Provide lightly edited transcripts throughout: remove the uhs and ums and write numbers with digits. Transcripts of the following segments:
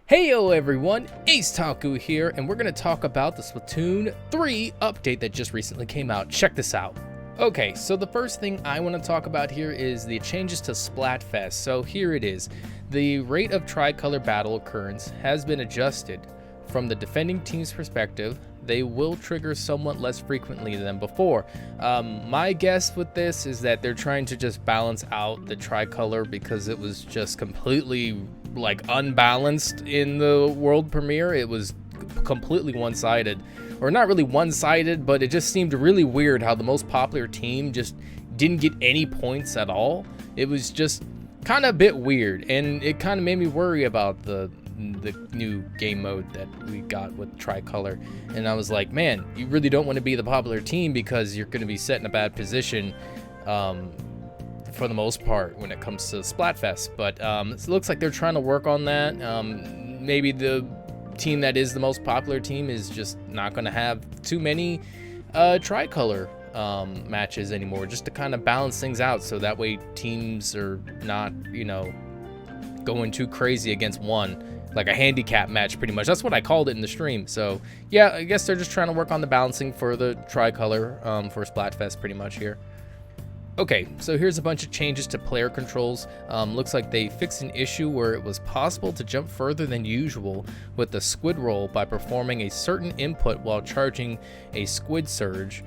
Heyo everyone, Ace Taku here, and we're going to talk about the Splatoon 3 update that just recently came out. Check this out. Okay, so the first thing I want to talk about here is the changes to Splatfest. So here it is. The rate of tricolor battle occurrence has been adjusted. From the defending team's perspective, they will trigger somewhat less frequently than before. My guess with this is that they're trying to just balance out the tricolor because it was just completely like unbalanced in the world premiere. It was completely one-sided, or not really one-sided, but it just seemed really weird how the most popular team just didn't get any points at all. It was just kind of a bit weird, and it kind of made me worry about the new game mode that we got with tricolor. And I was like, man, you really don't want to be the popular team because you're going to be set in a bad position for the most part when it comes to Splatfest. But it looks like they're trying to work on that. Maybe the team that is the most popular team is just not going to have too many tricolor matches anymore, just to kind of balance things out, so that way teams are not, you know, going too crazy against one, like a handicap match pretty much. That's what I called it in the stream. So yeah, I guess they're just trying to work on the balancing for the tricolor for Splatfest pretty much here. Okay, so here's a bunch of changes to player controls. Looks like they fixed an issue where it was possible to jump further than usual with the squid roll by performing a certain input while charging a squid surge.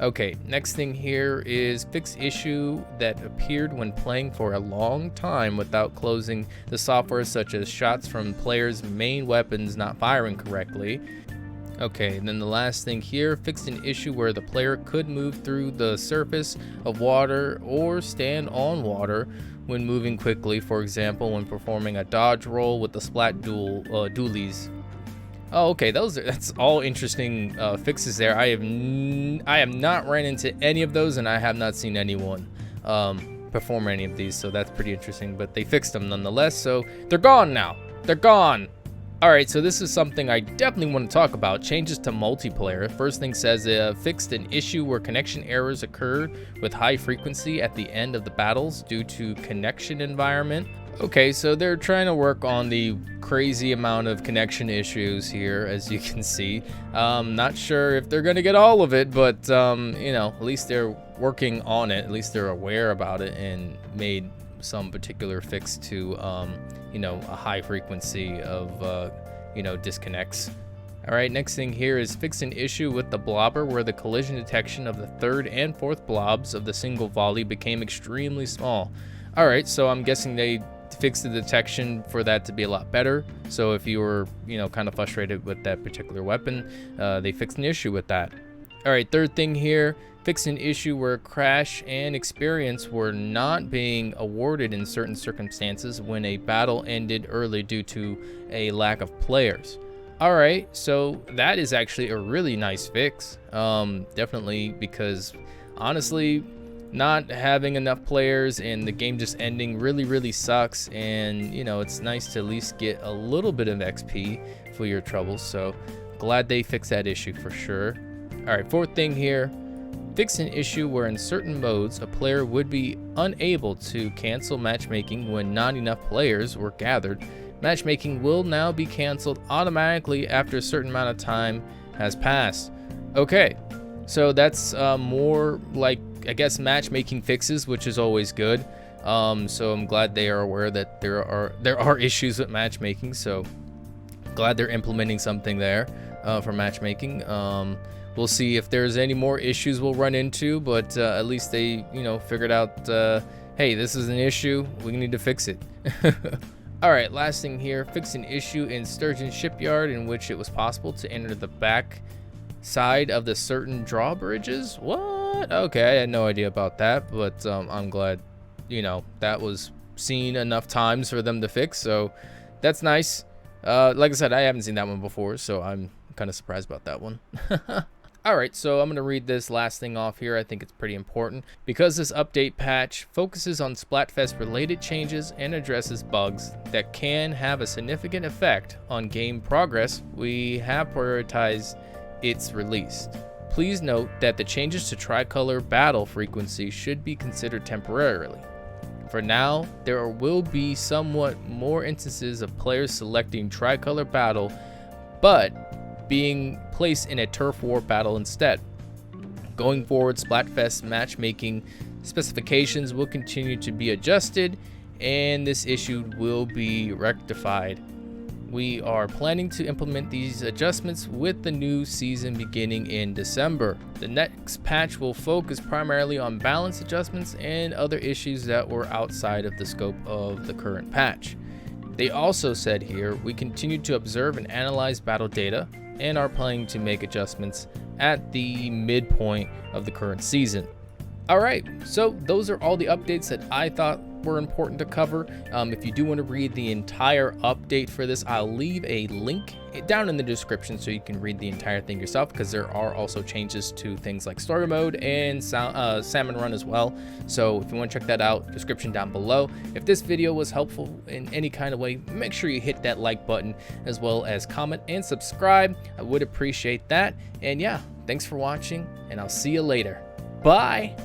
Okay, next thing here is fix issue that appeared when playing for a long time without closing the software, such as shots from players' main weapons not firing correctly. Okay, and then the last thing here, fixed an issue where the player could move through the surface of water or stand on water when moving quickly, for example, when performing a dodge roll with the splat dualies. Oh, okay, that's all interesting fixes there. I have not ran into any of those, and I have not seen anyone perform any of these, so that's pretty interesting. But they fixed them nonetheless, so they're gone now. They're gone. All right, so this is something I definitely want to talk about. Changes to multiplayer. First thing says fixed an issue where connection errors occurred with high frequency at the end of the battles due to connection environment. Okay, so they're trying to work on the crazy amount of connection issues here, as you can see. Not sure if they're going to get all of it, but, you know, at least they're working on it. At least they're aware about it and made some particular fix to, you know, a high frequency of, you know, disconnects. All right, next thing here is fix an issue with the blobber where the collision detection of the third and fourth blobs of the single volley became extremely small. All right, so I'm guessing they fixed the detection for that to be a lot better. So if you were, you know, kind of frustrated with that particular weapon, they fixed an issue with that. All right, third thing here, fixed an issue where crash and experience were not being awarded in certain circumstances when a battle ended early due to a lack of players. All right, so that is actually a really nice fix. Definitely, because honestly, not having enough players and the game just ending really sucks, and you know, it's nice to at least get a little bit of XP for your troubles. So glad they fixed that issue for sure. All right, fourth thing here, fix an issue where in certain modes a player would be unable to cancel matchmaking when not enough players were gathered. Matchmaking will now be canceled automatically after a certain amount of time has passed. Okay, so that's more like, I guess, matchmaking fixes, which is always good. So I'm glad they are aware that there are issues with matchmaking. So glad they're implementing something there for matchmaking. We'll see if there's any more issues we'll run into, but at least they, you know, figured out, hey, this is an issue, we need to fix it. All right, last thing here, fix an issue in Sturgeon Shipyard in which it was possible to enter the back side of the certain drawbridges. What? Okay, I had no idea about that, but I'm glad, you know, that was seen enough times for them to fix, so that's nice. Like I said, I haven't seen that one before, so I'm kind of surprised about that one. All right, so I'm going to read this last thing off here. I think it's pretty important because this update patch focuses on Splatfest related changes and addresses bugs that can have a significant effect on game progress. We have prioritized its release. Please note that the changes to tricolor battle frequency should be considered temporarily. For now, there will be somewhat more instances of players selecting tricolor battle, but being placed in a turf war battle instead. Going forward, Splatfest matchmaking specifications will continue to be adjusted, and this issue will be rectified. We are planning to implement these adjustments with the new season beginning in December. The next patch will focus primarily on balance adjustments and other issues that were outside of the scope of the current patch. They also said here, we continue to observe and analyze battle data and are planning to make adjustments at the midpoint of the current season. Alright, so those are all the updates that I thought were important to cover. If you do want to read the entire update for this, I'll leave a link down in the description so you can read the entire thing yourself, because there are also changes to things like story mode and salmon run as well. So if you want to check that out, description down below. If this video was helpful in any kind of way, make sure you hit that like button as well as comment and subscribe. I would appreciate that. And yeah, thanks for watching, and I'll see you later. Bye.